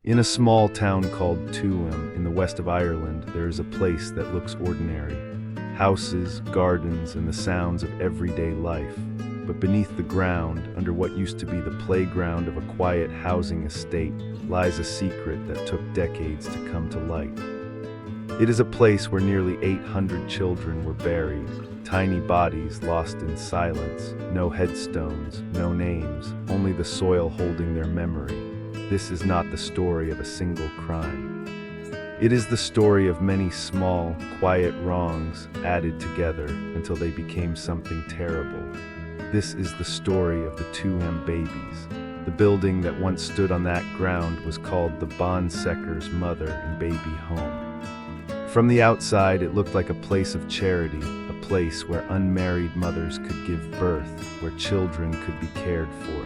In a small town called Tuam in the west of Ireland, there is a place that looks ordinary. Houses, gardens, and the sounds of everyday life. But beneath the ground, under what used to be the playground of a quiet housing estate, lies a secret that took decades to come to light. It is a place where nearly 800 children were buried, tiny bodies lost in silence, no headstones, no names, only the soil holding their memory. This is not the story of a single crime. It is the story of many small, quiet wrongs added together until they became something terrible. This is the story of the Tuam Babies. The building that once stood on that ground was called the Secours Mother and Baby Home. From the outside, it looked like a place of charity, a place where unmarried mothers could give birth, where children could be cared for.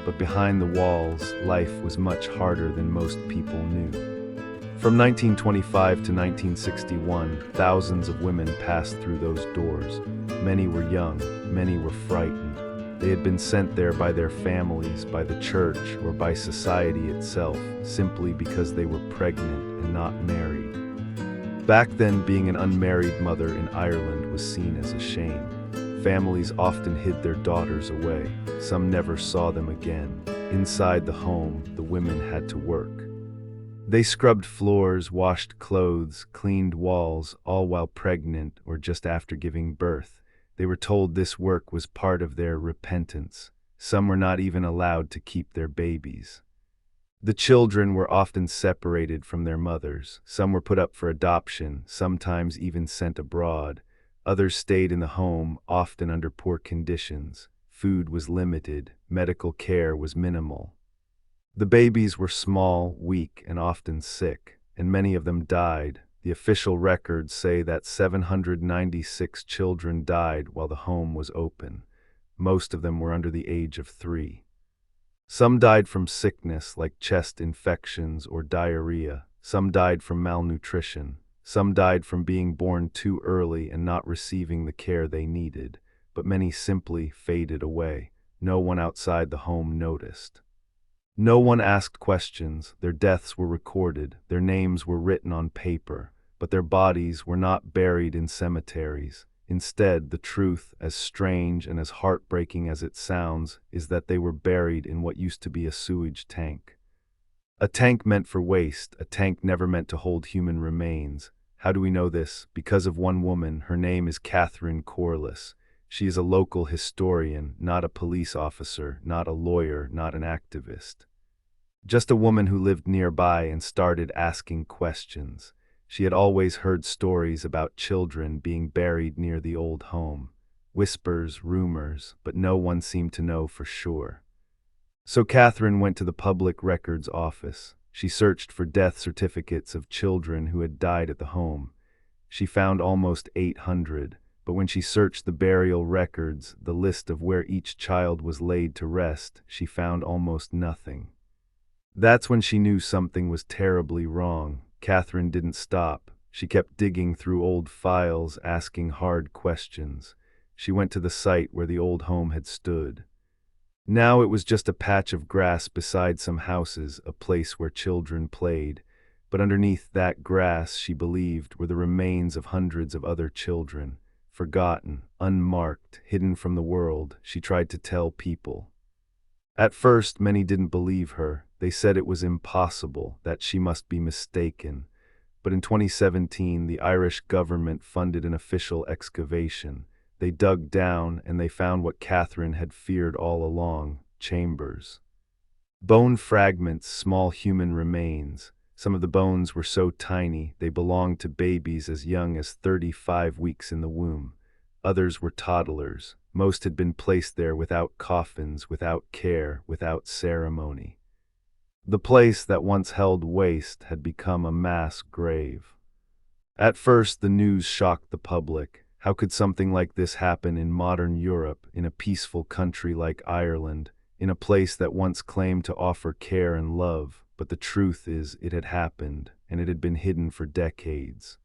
But behind the walls, life was much harder than most people knew. From 1925 to 1961, thousands of women passed through those doors. Many were young, many were frightened. They had been sent there by their families, by the church, or by society itself, simply because they were pregnant and not married. Back then, being an unmarried mother in Ireland was seen as a shame. Families often hid their daughters away. Some never saw them again. Inside the home, the women had to work. They scrubbed floors, washed clothes, cleaned walls, all while pregnant or just after giving birth. They were told this work was part of their repentance. Some were not even allowed to keep their babies. The children were often separated from their mothers. Some were put up for adoption, sometimes even sent abroad. Others stayed in the home, often under poor conditions. Food was limited, medical care was minimal. The babies were small, weak, and often sick, and many of them died. The official records say that 796 children died while the home was open. Most of them were under the age of 3. Some died from sickness like chest infections or diarrhea. Some died from malnutrition. Some died from being born too early and not receiving the care they needed, but many simply faded away. No one outside the home noticed. No one asked questions. Their deaths were recorded, their names were written on paper, but their bodies were not buried in cemeteries. Instead, the truth, as strange and as heartbreaking as it sounds, is that they were buried in what used to be a sewage tank. A tank meant for waste, a tank never meant to hold human remains. How do we know this? Because of one woman. Her name is Corless. She is a local historian, not a police officer, not a lawyer, not an activist. Just a woman who lived nearby and started asking questions. She had always heard stories about children being buried near the old home. Whispers, rumors, but no one seemed to know for sure. So Catherine went to the public records office. She searched for death certificates of children who had died at the home. She found almost 800, but when she searched the burial records, the list of where each child was laid to rest, she found almost nothing. That's when she knew something was terribly wrong. Catherine didn't stop. She kept digging through old files, asking hard questions. She went to the site where the old home had stood. Now it was just a patch of grass beside some houses, a place where children played. But underneath that grass, she believed, were the remains of hundreds of other children. Forgotten, unmarked, hidden from the world. She tried to tell people. At first, many didn't believe her. They said it was impossible, that she must be mistaken. But in 2017, the Irish government funded an official excavation. They dug down and they found what Catherine had feared all along: chambers. Bone fragments, small human remains. Some of the bones were so tiny they belonged to babies as young as 35 weeks in the womb. Others were toddlers. Most had been placed there without coffins, without care, without ceremony. The place that once held waste had become a mass grave. At first, the news shocked the public. How could something like this happen in modern Europe, in a peaceful country like Ireland, in a place that once claimed to offer care and love? But the truth is, it had happened, and it had been hidden for decades.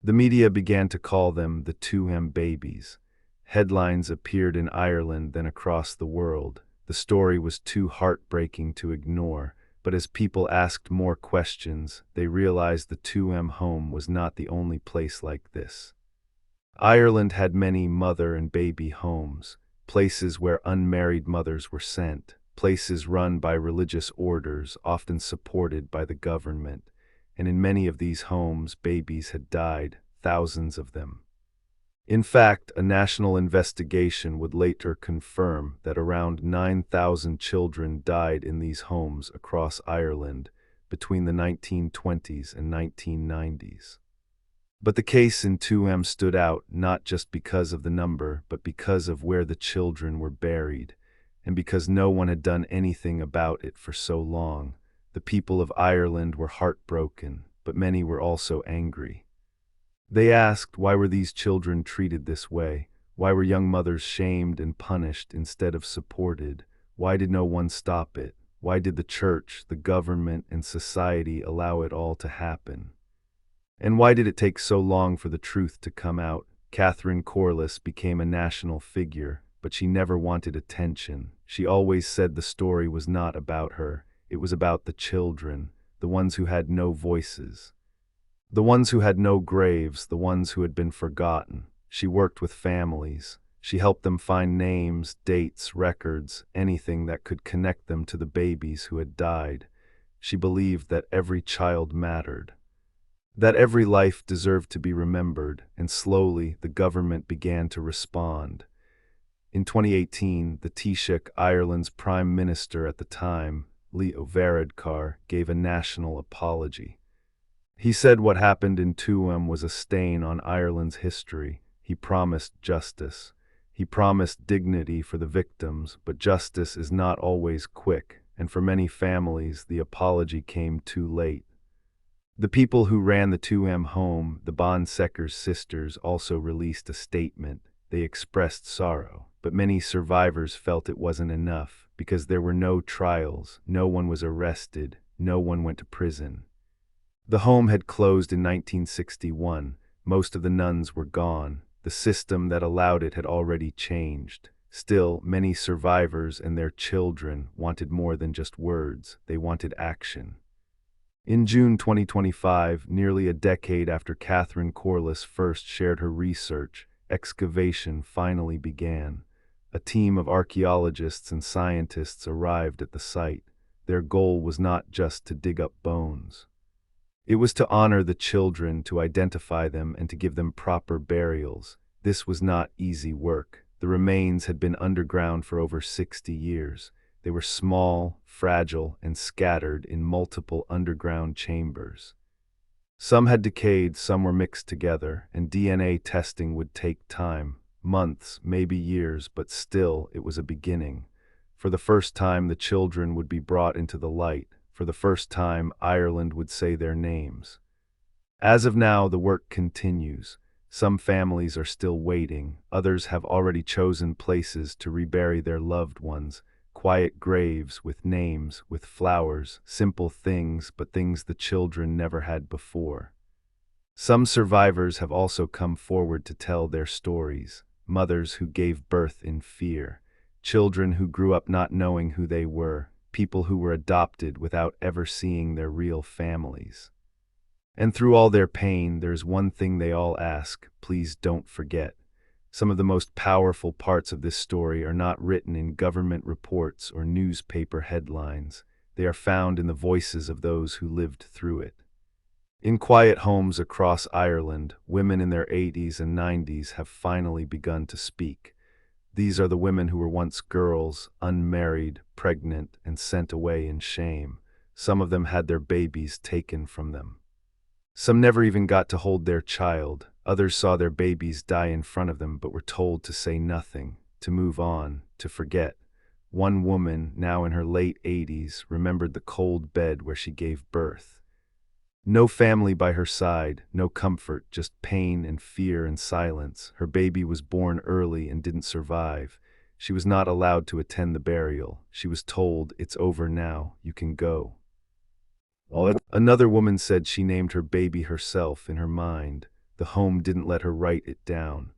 The media began to call them the Tuam Babies. Headlines appeared in Ireland, then across the world. The story was too heartbreaking to ignore. But as people asked more questions, they realized the Tuam home was not the only place like this. Ireland had many mother and baby homes, places where unmarried mothers were sent, places run by religious orders, often supported by the government, and in many of these homes babies had died, thousands of them. In fact, a national investigation would later confirm that around 9,000 children died in these homes across Ireland between the 1920s and 1990s. But the case in Tuam stood out not just because of the number, but because of where the children were buried, and because no one had done anything about it for so long. The people of Ireland were heartbroken, but many were also angry. They asked, why were these children treated this way? Why were young mothers shamed and punished instead of supported? Why did no one stop it? Why did the church, the government, and society allow it all to happen? And why did it take so long for the truth to come out? Catherine Corless became a national figure, but she never wanted attention. She always said the story was not about her. It was about the children, the ones who had no voices. The ones who had no graves, the ones who had been forgotten. She worked with families. She helped them find names, dates, records, anything that could connect them to the babies who had died. She believed that every child mattered, that every life deserved to be remembered, and slowly the government began to respond. In 2018, the Taoiseach, Ireland's Prime Minister at the time, Leo Varadkar, gave a national apology. He said what happened in Tuam was a stain on Ireland's history. He promised justice. He promised dignity for the victims, but justice is not always quick, and for many families, the apology came too late. The people who ran the Tuam home, the Secours sisters, also released a statement. They expressed sorrow, but many survivors felt it wasn't enough because there were no trials, no one was arrested, no one went to prison. The home had closed in 1961. Most of the nuns were gone. The system that allowed it had already changed. Still, many survivors and their children wanted more than just words. They wanted action. In June 2025, nearly a decade after Catherine Corless first shared her research, excavation finally began. A team of archaeologists and scientists arrived at the site. Their goal was not just to dig up bones. It was to honor the children, to identify them, and to give them proper burials. This was not easy work. The remains had been underground for over 60 years. They were small, fragile, and scattered in multiple underground chambers. Some had decayed, some were mixed together, and DNA testing would take time, months, maybe years, but still, it was a beginning. For the first time, the children would be brought into the light. For the first time, Ireland would say their names. As of now, the work continues. Some families are still waiting. Others have already chosen places to rebury their loved ones. Quiet graves with names, with flowers, simple things, but things the children never had before. Some survivors have also come forward to tell their stories. Mothers who gave birth in fear. Children who grew up not knowing who they were. People who were adopted without ever seeing their real families. And through all their pain, there's one thing they all ask: please don't forget. Some of the most powerful parts of this story are not written in government reports or newspaper headlines. They are found in the voices of those who lived through it. In quiet homes across Ireland, women in their 80s and 90s have finally begun to speak. These are the women who were once girls, unmarried, pregnant, and sent away in shame. Some of them had their babies taken from them. Some never even got to hold their child. Others saw their babies die in front of them but were told to say nothing, to move on, to forget. One woman, now in her late 80s, remembered the cold bed where she gave birth. No family by her side, no comfort, just pain and fear and silence. Her baby was born early and didn't survive. She was not allowed to attend the burial. She was told, "It's over now, you can go." Another woman said she named her baby herself in her mind. The home didn't let her write it down.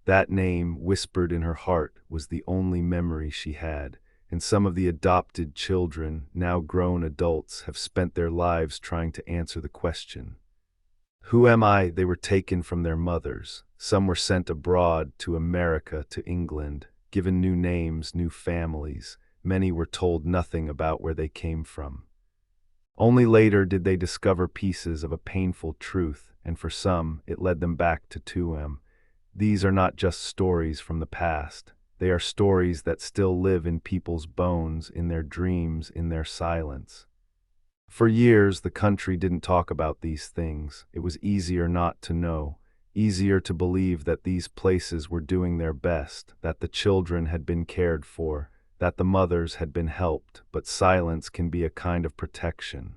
That name, whispered in her heart, was the only memory she had. and some of the adopted children, now grown adults, have spent their lives trying to answer the question. Who am I? They were taken from their mothers. Some were sent abroad, to America, to England, given new names, new families. Many were told nothing about where they came from. Only later did they discover pieces of a painful truth, and for some, it led them back to Tuam. These are not just stories from the past. They are stories that still live in people's bones, in their dreams, in their silence. For years, the country didn't talk about these things. It was easier not to know, easier to believe that these places were doing their best, that the children had been cared for, that the mothers had been helped, but silence can be a kind of protection.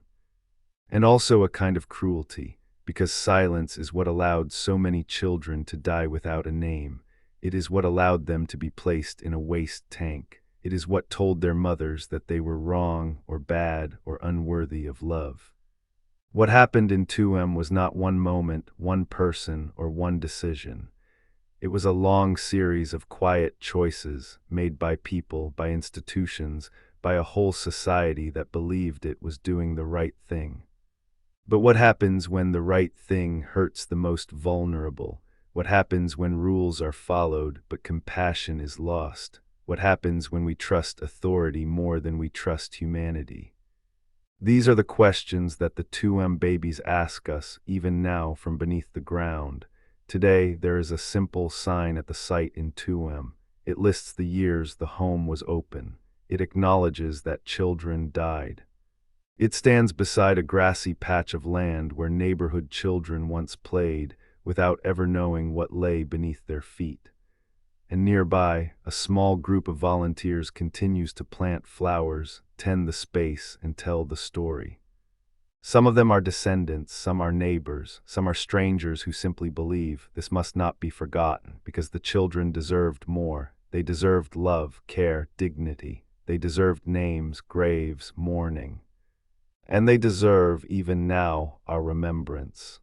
And also a kind of cruelty, because silence is what allowed so many children to die without a name. It is what allowed them to be placed in a waste tank. It is what told their mothers that they were wrong or bad or unworthy of love. What happened in Tuam was not one moment, one person, or one decision. It was a long series of quiet choices made by people, by institutions, by a whole society that believed it was doing the right thing. But what happens when the right thing hurts the most vulnerable? What happens when rules are followed but compassion is lost? What happens when we trust authority more than we trust humanity? These are the questions that the Tuam Babies ask us even now from beneath the ground. Today, there is a simple sign at the site in Tuam. It lists the years the home was open. It acknowledges that children died. It stands beside a grassy patch of land where neighborhood children once played without ever knowing what lay beneath their feet. And nearby, a small group of volunteers continues to plant flowers, tend the space, and tell the story. Some of them are descendants, some are neighbors, some are strangers who simply believe this must not be forgotten because the children deserved more. They deserved love, care, dignity. They deserved names, graves, mourning. And they deserve, even now, our remembrance.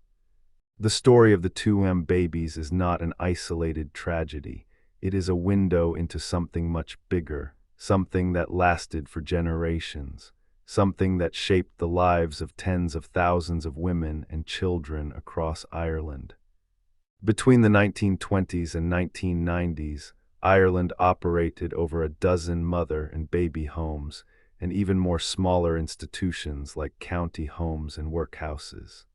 The story of the Tuam Babies is not an isolated tragedy. It is a window into something much bigger, something that lasted for generations, something that shaped the lives of tens of thousands of women and children across Ireland. Between the 1920s and 1990s, Ireland operated over a dozen mother and baby homes, and even more smaller institutions like county homes and workhouses.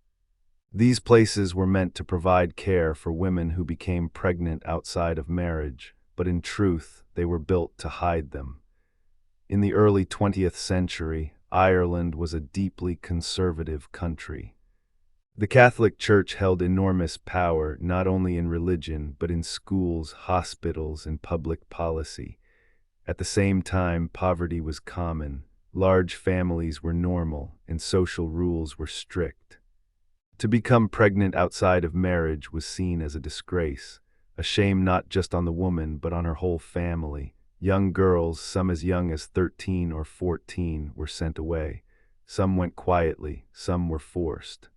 These places were meant to provide care for women who became pregnant outside of marriage, but in truth, they were built to hide them. In the early 20th century, Ireland was a deeply conservative country. The Catholic Church held enormous power not only in religion, but in schools, hospitals, and public policy. At the same time, poverty was common, large families were normal, and social rules were strict. To become pregnant outside of marriage was seen as a disgrace, a shame not just on the woman but on her whole family. Young girls, some as young as 13 or 14, were sent away. Some went quietly, some were forced.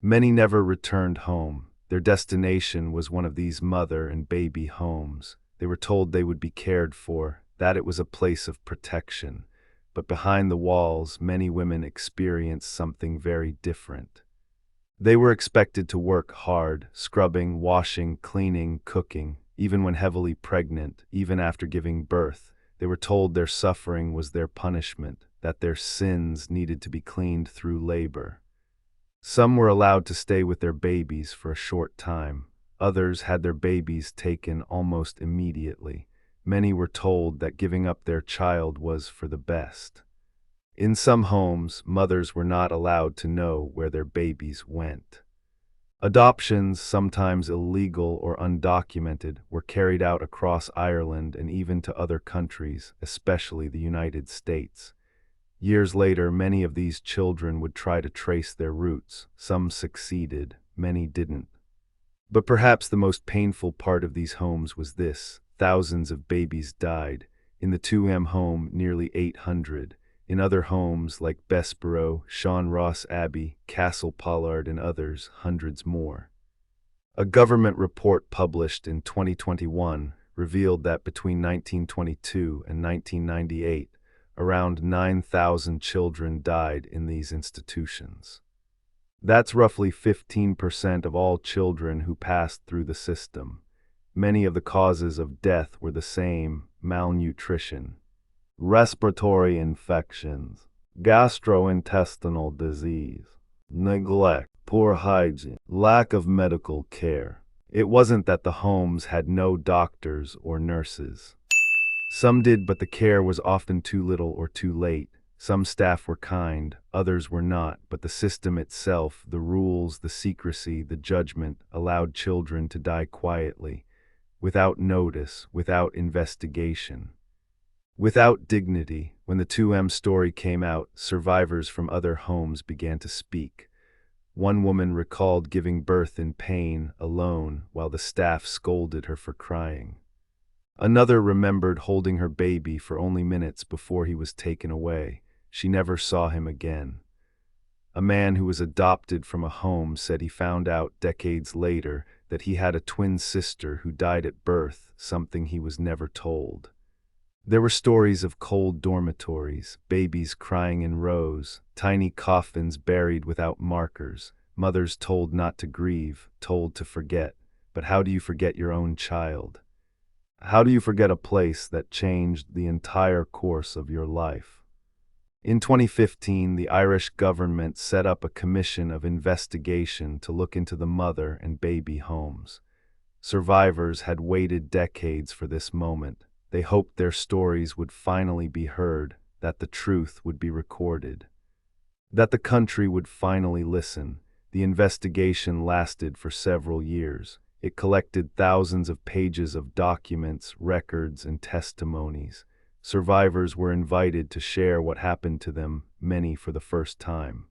Many never returned home. Their destination was one of these mother and baby homes. They were told they would be cared for, that it was a place of protection. But behind the walls, many women experienced something very different. They were expected to work hard, scrubbing, washing, cleaning, cooking, even when heavily pregnant, even after giving birth. They were told their suffering was their punishment, that their sins needed to be cleaned through labor. Some were allowed to stay with their babies for a short time. Others had their babies taken almost immediately. Many were told that giving up their child was for the best. In some homes, mothers were not allowed to know where their babies went. Adoptions, sometimes illegal or undocumented, were carried out across Ireland and even to other countries, especially the United States. Years later, many of these children would try to trace their roots. Some succeeded, many didn't. But perhaps the most painful part of these homes was this: thousands of babies died. In the Tuam home, nearly 800. In other homes like Bessborough, Sean Ross Abbey, Castle Pollard, and others, hundreds more. A government report published in 2021 revealed that between 1922 and 1998, around 9,000 children died in these institutions. That's roughly 15% of all children who passed through the system. Many of the causes of death were the same: malnutrition, respiratory infections, gastrointestinal disease, neglect, poor hygiene, lack of medical care. It wasn't that the homes had no doctors or nurses. Some did, but the care was often too little or too late. Some staff were kind, others were not, but the system itself, the rules, the secrecy, the judgment, allowed children to die quietly, without notice, without investigation, without dignity. When the Tuam story came out, survivors from other homes began to speak. One woman recalled giving birth in pain, alone, while the staff scolded her for crying. Another remembered holding her baby for only minutes before he was taken away. She never saw him again. A man who was adopted from a home said he found out decades later that he had a twin sister who died at birth, something he was never told. There were stories of cold dormitories, babies crying in rows, tiny coffins buried without markers, mothers told not to grieve, told to forget. But how do you forget your own child? How do you forget a place that changed the entire course of your life? In 2015, the Irish government set up a commission of investigation to look into the mother and baby homes. Survivors had waited decades for this moment. They hoped their stories would finally be heard, that the truth would be recorded, that the country would finally listen. The investigation lasted for several years. It collected thousands of pages of documents, records, and testimonies. Survivors were invited to share what happened to them, many for the first time.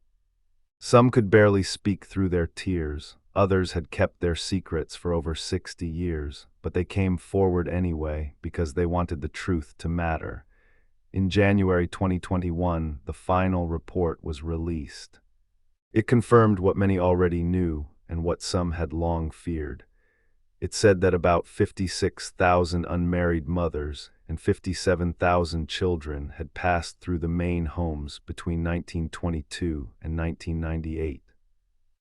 Some could barely speak through their tears. Others had kept their secrets for over 60 years, but they came forward anyway because they wanted the truth to matter. In January 2021, the final report was released. It confirmed what many already knew and what some had long feared. It said that about 56,000 unmarried mothers and 57,000 children had passed through the main homes between 1922 and 1998.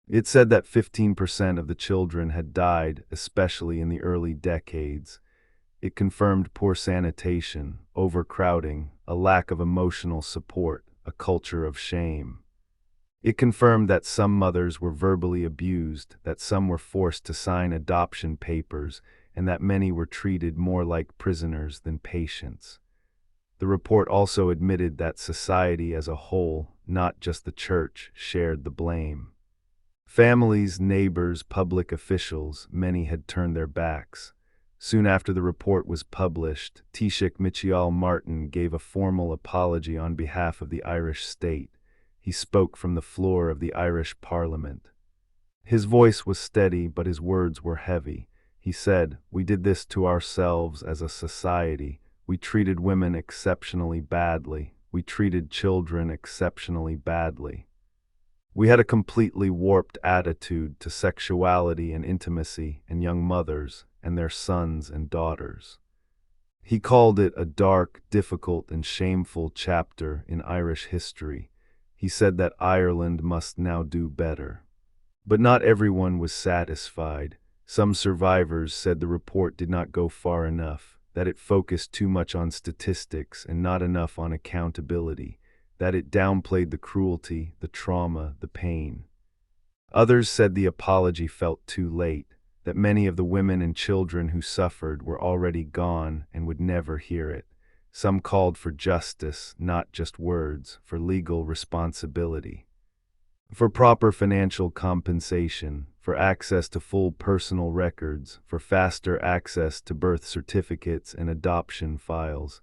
It said that 15% of the children had died, especially in the early decades. It confirmed poor sanitation, overcrowding, a lack of emotional support, a culture of shame. It confirmed that some mothers were verbally abused, that some were forced to sign adoption papers, and that many were treated more like prisoners than patients. The report also admitted that society as a whole, not just the church, shared the blame. Families, neighbors, public officials, many had turned their backs. Soon after the report was published, Taoiseach Micheál Martin gave a formal apology on behalf of the Irish state. He spoke from the floor of the Irish Parliament. His voice was steady, but his words were heavy. He said, "We did this to ourselves as a society. We treated women exceptionally badly. We treated children exceptionally badly. We had a completely warped attitude to sexuality and intimacy and young mothers and their sons and daughters." He called it a dark, difficult, and shameful chapter in Irish history. He said that Ireland must now do better. But not everyone was satisfied. Some survivors said the report did not go far enough, that it focused too much on statistics and not enough on accountability, that it downplayed the cruelty, the trauma, the pain. Others said the apology felt too late, that many of the women and children who suffered were already gone and would never hear it. Some called for justice, not just words, for legal responsibility, for proper financial compensation, for access to full personal records, for faster access to birth certificates and adoption files.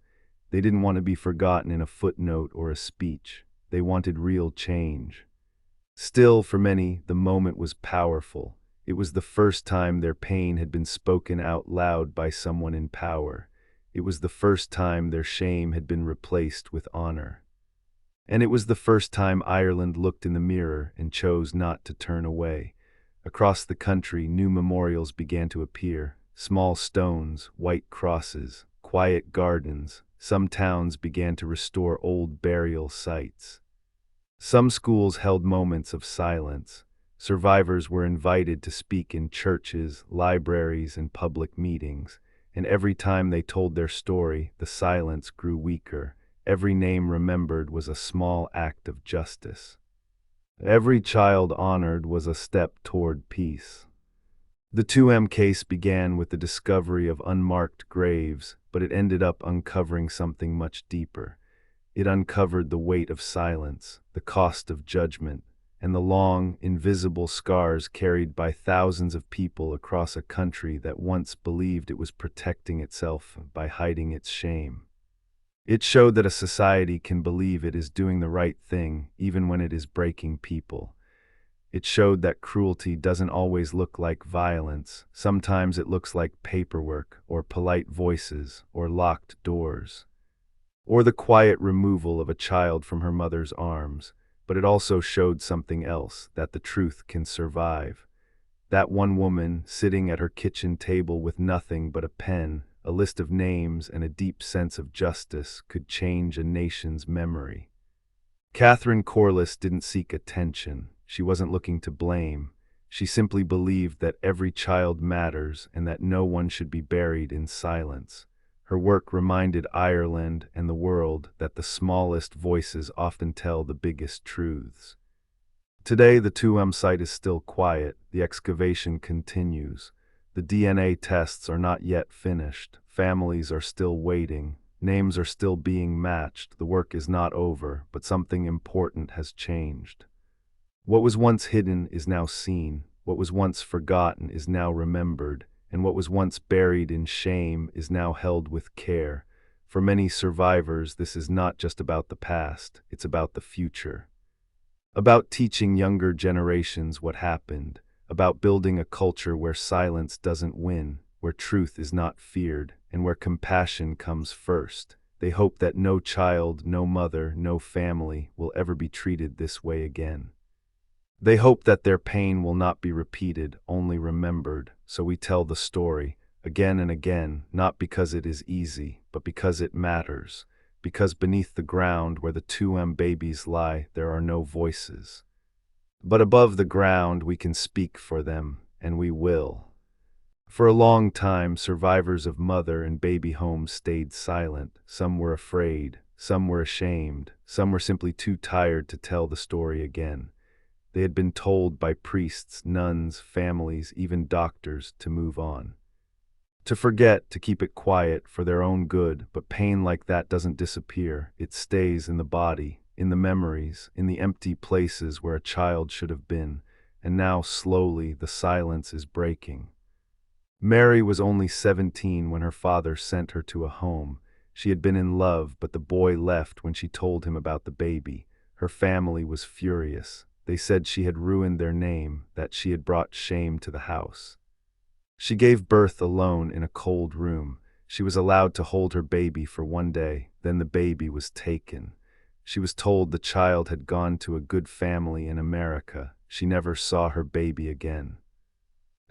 They didn't want to be forgotten in a footnote or a speech. They wanted real change. Still, for many, the moment was powerful. It was the first time their pain had been spoken out loud by someone in power. It was the first time their shame had been replaced with honor. And it was the first time Ireland looked in the mirror and chose not to turn away. Across the country, new memorials began to appear. small stones, white crosses, quiet gardens. Some towns began to restore old burial sites. Some schools held moments of silence. Survivors were invited to speak in churches, libraries, and public meetings, and every time they told their story, the silence grew weaker. Every name remembered was a small act of justice. Every child honored was a step toward peace. The 2M case began with the discovery of unmarked graves, but it ended up uncovering something much deeper. It uncovered the weight of silence, the cost of judgment, and the long, invisible scars carried by thousands of people across a country that once believed it was protecting itself by hiding its shame. It showed that a society can believe it is doing the right thing even when it is breaking people. It showed that cruelty doesn't always look like violence. Sometimes it looks like paperwork, or polite voices, or locked doors, or the quiet removal of a child from her mother's arms. But it also showed something else, that the truth can survive. That one woman, sitting at her kitchen table with nothing but a pen, a list of names, and a deep sense of justice, could change a nation's memory. Catherine Corless didn't seek attention. She wasn't looking to blame. She simply believed that every child matters and that no one should be buried in silence. Her work reminded Ireland and the world that the smallest voices often tell the biggest truths. Today, the Tuam site is still quiet. The excavation continues. The DNA tests are not yet finished. Families are still waiting. Names are still being matched. The work is not over, but something important has changed. What was once hidden is now seen. What was once forgotten is now remembered. And what was once buried in shame is now held with care. For many survivors, this is not just about the past, it's about the future. About teaching younger generations what happened, about building a culture where silence doesn't win, where truth is not feared, and where compassion comes first. They hope that no child, no mother, no family will ever be treated this way again. They hope that their pain will not be repeated, only remembered, so we tell the story, again and again, not because it is easy, but because it matters, because beneath the ground where the Tuam babies lie, there are no voices. But above the ground we can speak for them, and we will. For a long time, survivors of mother and baby homes stayed silent. Some were afraid, some were ashamed, some were simply too tired to tell the story again. They had been told by priests, nuns, families, even doctors to move on. To forget, to keep it quiet for their own good, but pain like that doesn't disappear. It stays in the body, in the memories, in the empty places where a child should have been, and now slowly the silence is breaking. Mary was only 17 when her father sent her to a home. She had been in love, but the boy left when she told him about the baby. Her family was furious. They said she had ruined their name, that she had brought shame to the house. She gave birth alone in a cold room. She was allowed to hold her baby for one day, then the baby was taken. She was told the child had gone to a good family in America. She never saw her baby again.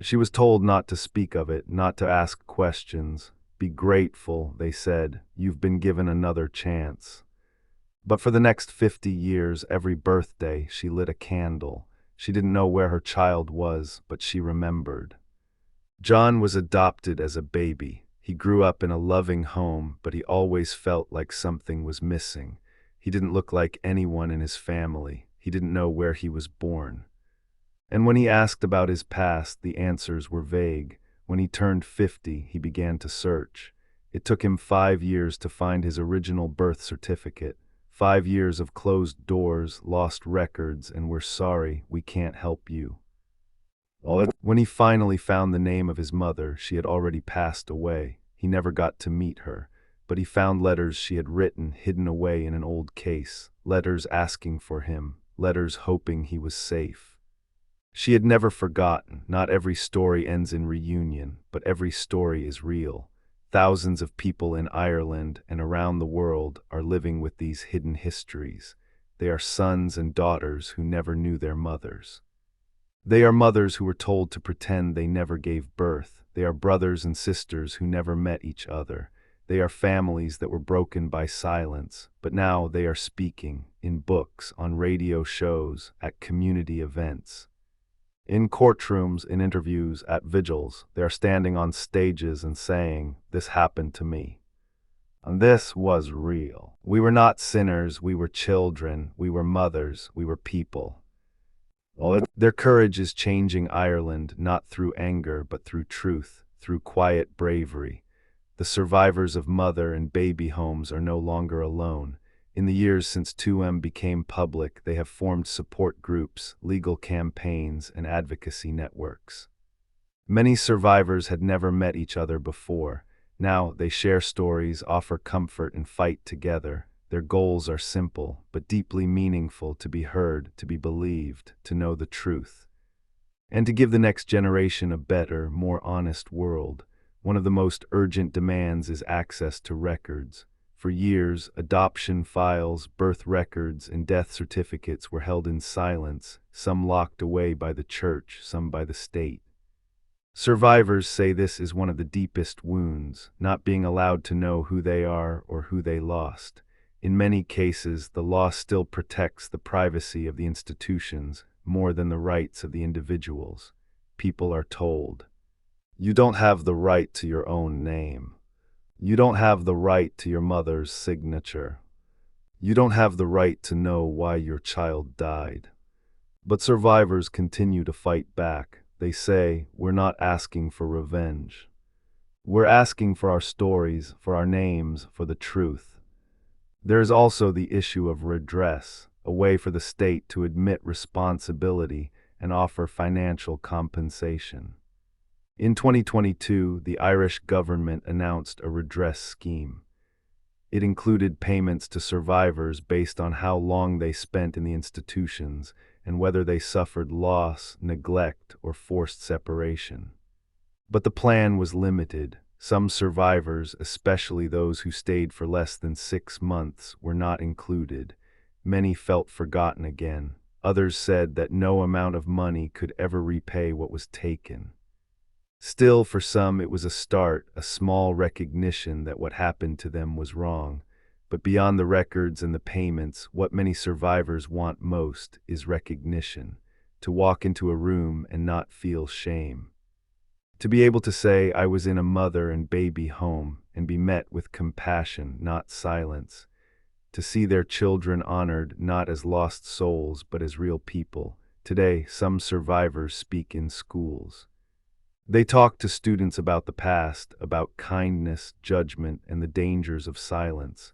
She was told not to speak of it, not to ask questions. Be grateful, they said. You've been given another chance. But for the next 50 years, every birthday, she lit a candle. She didn't know where her child was, but she remembered. John was adopted as a baby. He grew up in a loving home, but he always felt like something was missing. He didn't look like anyone in his family. He didn't know where he was born. And when he asked about his past, the answers were vague. When he turned 50, he began to search. It took him 5 years to find his original birth certificate. 5 years of closed doors, lost records, and we're sorry, we can't help you. When he finally found the name of his mother, she had already passed away. He never got to meet her, but he found letters she had written hidden away in an old case, letters asking for him, letters hoping he was safe. She had never forgotten. Not every story ends in reunion, but every story is real. Thousands of people in Ireland and around the world are living with these hidden histories. They are sons and daughters who never knew their mothers. They are mothers who were told to pretend they never gave birth. They are brothers and sisters who never met each other. They are families that were broken by silence, but now they are speaking, in books, on radio shows, at community events. In courtrooms, in interviews, at vigils, they are standing on stages and saying, "This happened to me. And this was real. We were not sinners, we were children, we were mothers, we were people." Their courage is changing Ireland, not through anger, but through truth, through quiet bravery. The survivors of mother and baby homes are no longer alone. In the years since Tuam became public, they have formed support groups, legal campaigns, and advocacy networks. Many survivors had never met each other before. Now they share stories, offer comfort, and fight together. Their goals are simple, but deeply meaningful: to be heard, to be believed, to know the truth, and to give the next generation a better, more honest world. One of the most urgent demands is access to records. For years, adoption files, birth records, and death certificates were held in silence, some locked away by the church, some by the state. Survivors say this is one of the deepest wounds, not being allowed to know who they are or who they lost. In many cases, the law still protects the privacy of the institutions more than the rights of the individuals. People are told, "You don't have the right to your own name. You don't have the right to your mother's signature. You don't have the right to know why your child died." But survivors continue to fight back. They say, "We're not asking for revenge. We're asking for our stories, for our names, for the truth." There is also the issue of redress, a way for the state to admit responsibility and offer financial compensation. In 2022, the Irish government announced a redress scheme. It included payments to survivors based on how long they spent in the institutions and whether they suffered loss, neglect, or forced separation. But the plan was limited. Some survivors, especially those who stayed for less than 6 months, were not included. Many felt forgotten again. Others said that no amount of money could ever repay what was taken. Still, for some, it was a start, a small recognition that what happened to them was wrong. But beyond the records and the payments, what many survivors want most is recognition. To walk into a room and not feel shame. To be able to say, "I was in a mother and baby home," and be met with compassion, not silence. To see their children honored not as lost souls, but as real people. Today, some survivors speak in schools. They talk to students about the past, about kindness, judgment, and the dangers of silence.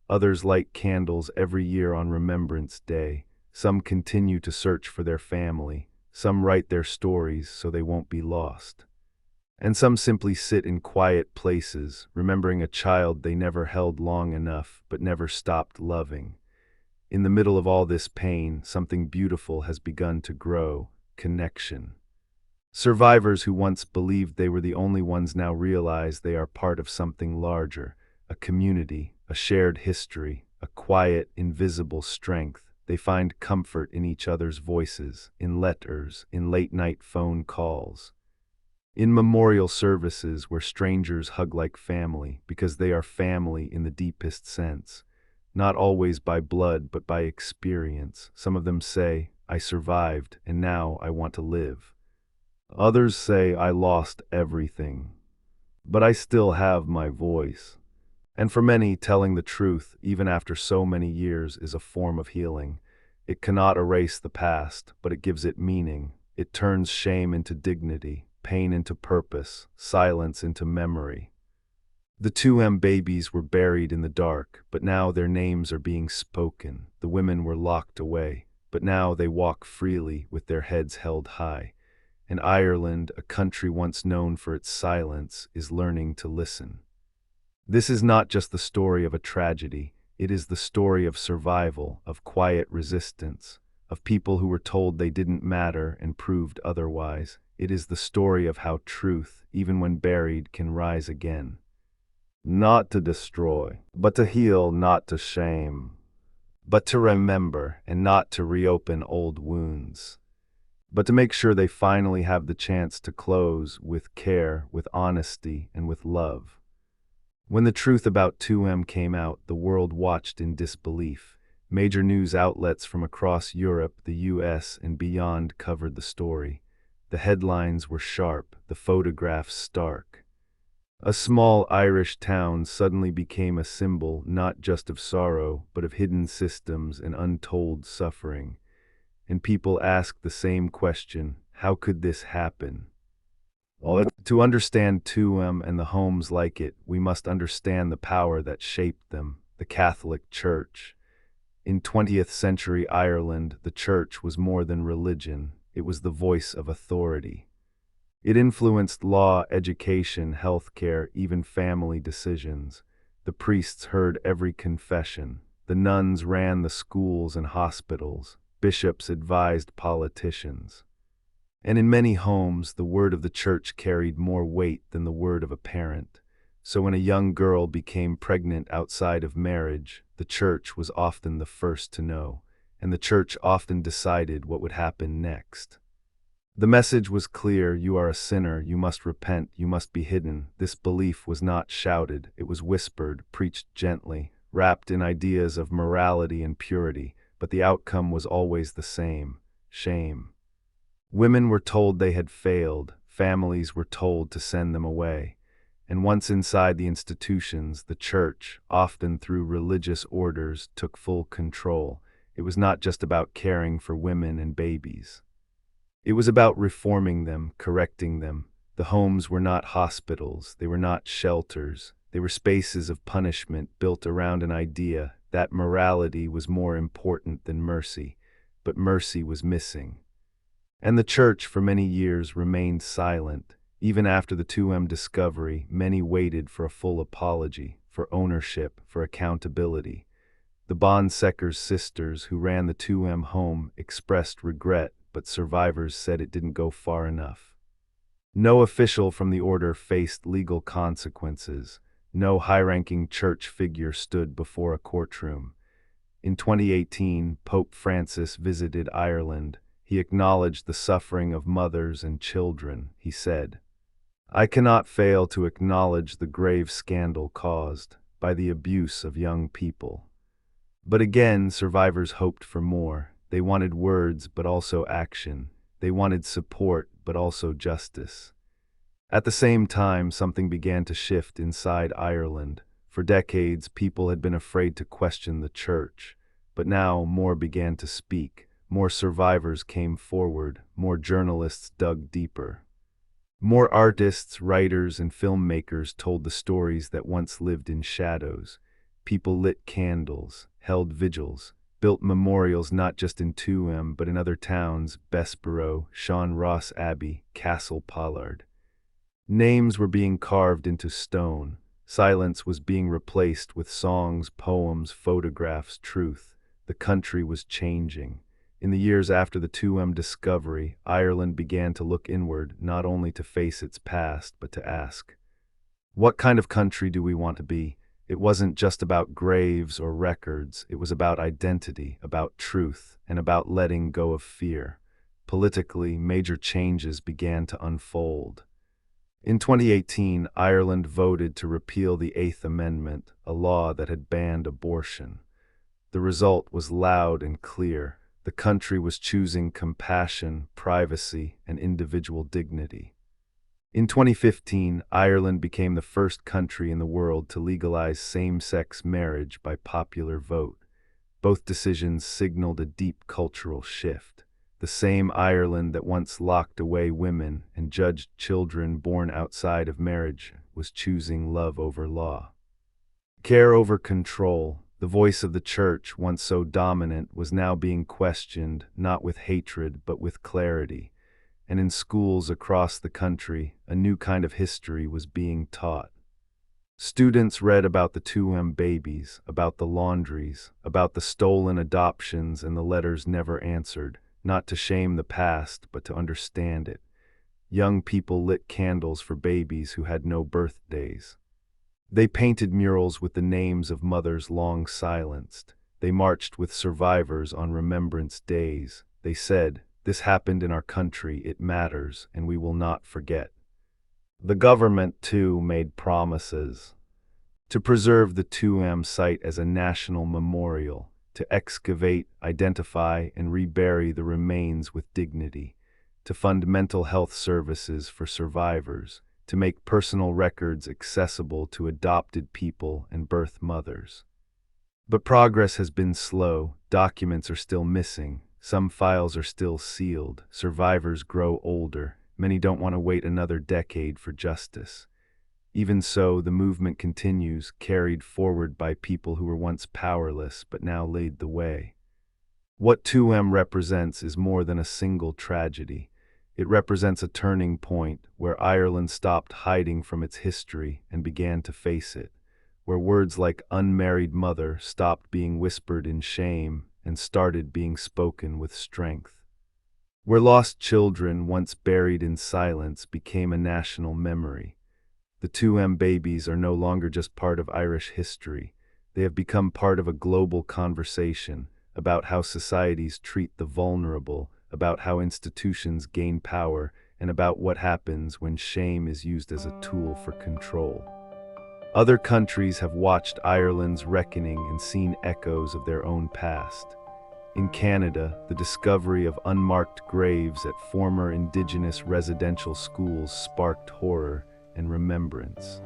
Others light candles every year on Remembrance Day. Some continue to search for their family. Some write their stories so they won't be lost. And some simply sit in quiet places, remembering a child they never held long enough, but never stopped loving. In the middle of all this pain, something beautiful has begun to grow: connection. Survivors who once believed they were the only ones now realize they are part of something larger, a community, a shared history, a quiet, invisible strength. They find comfort in each other's voices, in letters, in late-night phone calls. In memorial services where strangers hug like family, because they are family in the deepest sense. Not always by blood, but by experience. Some of them say, "I survived, and now I want to live." Others say, "I lost everything, but I still have my voice." And for many, telling the truth, even after so many years, is a form of healing. It cannot erase the past, but it gives it meaning. It turns shame into dignity, pain into purpose, silence into memory. The Tuam Babies were buried in the dark, but now their names are being spoken. The women were locked away, but now they walk freely with their heads held high. And Ireland, a country once known for its silence, is learning to listen. This is not just the story of a tragedy. It is the story of survival, of quiet resistance, of people who were told they didn't matter and proved otherwise. It is the story of how truth, even when buried, can rise again. Not to destroy, but to heal, not to shame, but to remember and not to reopen old wounds. but to make sure they finally have the chance to close with care, with honesty, and with love. When the truth about 2M came out, the world watched in disbelief. Major news outlets from across Europe, the US, and beyond covered the story. The headlines were sharp, the photographs stark. A small Irish town suddenly became a symbol not just of sorrow, but of hidden systems and untold suffering. And people asked the same question: how could this happen? Well, to understand Tuam and the homes like it, we must understand the power that shaped them, the Catholic Church. In 20th century Ireland, the Church was more than religion, it was the voice of authority. It influenced law, education, healthcare, even family decisions. The priests heard every confession. The nuns ran the schools and hospitals. Bishops advised politicians. And in many homes, the word of the church carried more weight than the word of a parent. So when a young girl became pregnant outside of marriage, the church was often the first to know, and the church often decided what would happen next. The message was clear: you are a sinner, you must repent, you must be hidden. This belief was not shouted, it was whispered, preached gently, wrapped in ideas of morality and purity, but the outcome was always the same: shame. Women were told they had failed, families were told to send them away. And once inside the institutions, the church, often through religious orders, took full control. It was not just about caring for women and babies. It was about reforming them, correcting them. The homes were not hospitals, they were not shelters. They were spaces of punishment built around an idea that morality was more important than mercy, but mercy was missing. And the church for many years remained silent. Even after the 2M discovery, many waited for a full apology, for ownership, for accountability. The Secours sisters who ran the 2M home expressed regret, but survivors said it didn't go far enough. No official from the order faced legal consequences. No high-ranking church figure stood before a courtroom. In 2018, Pope Francis visited Ireland. He acknowledged the suffering of mothers and children. He said, "I cannot fail to acknowledge the grave scandal caused by the abuse of young people." But again, survivors hoped for more. They wanted words, but also action. They wanted support, but also justice. At the same time, something began to shift inside Ireland. For decades, people had been afraid to question the church. But now, more began to speak. More survivors came forward. More journalists dug deeper. More artists, writers, and filmmakers told the stories that once lived in shadows. People lit candles, held vigils, built memorials not just in Tuam but in other towns: Bessborough, Sean Ross Abbey, Castle Pollard. Names were being carved into stone. Silence was being replaced with songs, poems, photographs, truth. The country was changing. In the years after the 2M discovery, Ireland began to look inward, not only to face its past, but to ask, what kind of country do we want to be? It wasn't just about graves or records, it was about identity, about truth, and about letting go of fear. Politically, major changes began to unfold. In 2018, Ireland voted to repeal the Eighth Amendment, a law that had banned abortion. The result was loud and clear. The country was choosing compassion, privacy, and individual dignity. In 2015, Ireland became the first country in the world to legalize same-sex marriage by popular vote. Both decisions signaled a deep cultural shift. The same Ireland that once locked away women and judged children born outside of marriage was choosing love over law. Care over control. The voice of the church, once so dominant, was now being questioned, not with hatred but with clarity. And in schools across the country, a new kind of history was being taught. Students read about the Tuam Babies, about the laundries, about the stolen adoptions and the letters never answered, not to shame the past, but to understand it. Young people lit candles for babies who had no birthdays. They painted murals with the names of mothers long silenced. They marched with survivors on remembrance days. They said, This happened in our country, it matters, and we will not forget. The government, too, made promises to preserve the Tuam site as a national memorial, to excavate, identify, and rebury the remains with dignity, to fund mental health services for survivors, to make personal records accessible to adopted people and birth mothers. But progress has been slow, documents are still missing, some files are still sealed, survivors grow older, many don't want to wait another decade for justice. Even so, the movement continues, carried forward by people who were once powerless but now lead the way. What 2M represents is more than a single tragedy. It represents a turning point where Ireland stopped hiding from its history and began to face it, where words like unmarried mother stopped being whispered in shame and started being spoken with strength. Where lost children, once buried in silence, became a national memory. The Tuam Babies are no longer just part of Irish history. They have become part of a global conversation about how societies treat the vulnerable, about how institutions gain power, and about what happens when shame is used as a tool for control. Other countries have watched Ireland's reckoning and seen echoes of their own past. In Canada, the discovery of unmarked graves at former Indigenous residential schools sparked horror and remembrance.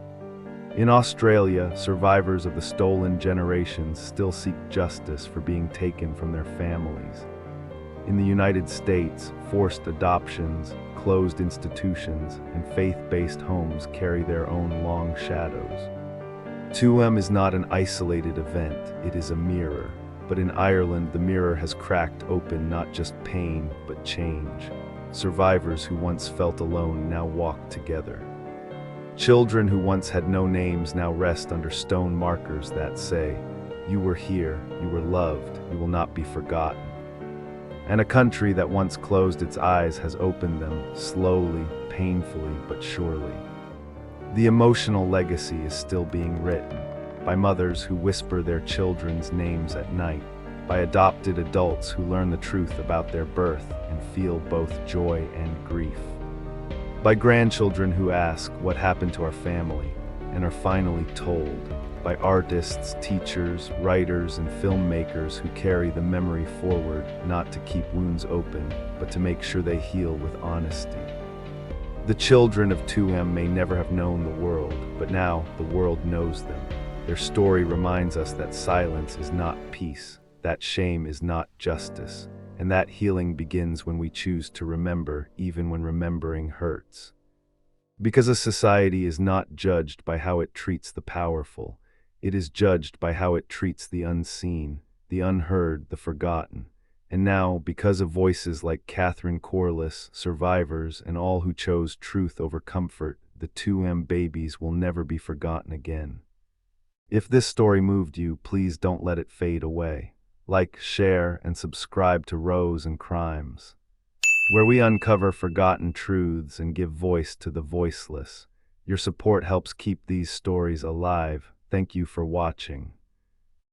In Australia, survivors of the stolen generations still seek justice for being taken from their families. In the United States, forced adoptions, closed institutions, and faith-based homes carry their own long shadows. 2M is not an isolated event, it is a mirror. But in Ireland, the mirror has cracked open not just pain, but change. Survivors who once felt alone now walk together. Children who once had no names now rest under stone markers that say, "You were here, you were loved, you will not be forgotten." And a country that once closed its eyes has opened them, slowly, painfully, but surely. The emotional legacy is still being written, by mothers who whisper their children's names at night, by adopted adults who learn the truth about their birth and feel both joy and grief, by grandchildren who ask what happened to our family and are finally told, by artists, teachers, writers, and filmmakers who carry the memory forward not to keep wounds open, but to make sure they heal with honesty. The children of 2M may never have known the world, but now the world knows them. Their story reminds us that silence is not peace, that shame is not justice, and that healing begins when we choose to remember, even when remembering hurts. Because a society is not judged by how it treats the powerful, it is judged by how it treats the unseen, the unheard, the forgotten. And now, because of voices like Corless, survivors, and all who chose truth over comfort, the 2M Babies will never be forgotten again. If this story moved you, please don't let it fade away. Like, share, and subscribe to Rose and Crimes, where we uncover forgotten truths and give voice to the voiceless. Your support helps keep these stories alive. Thank you for watching.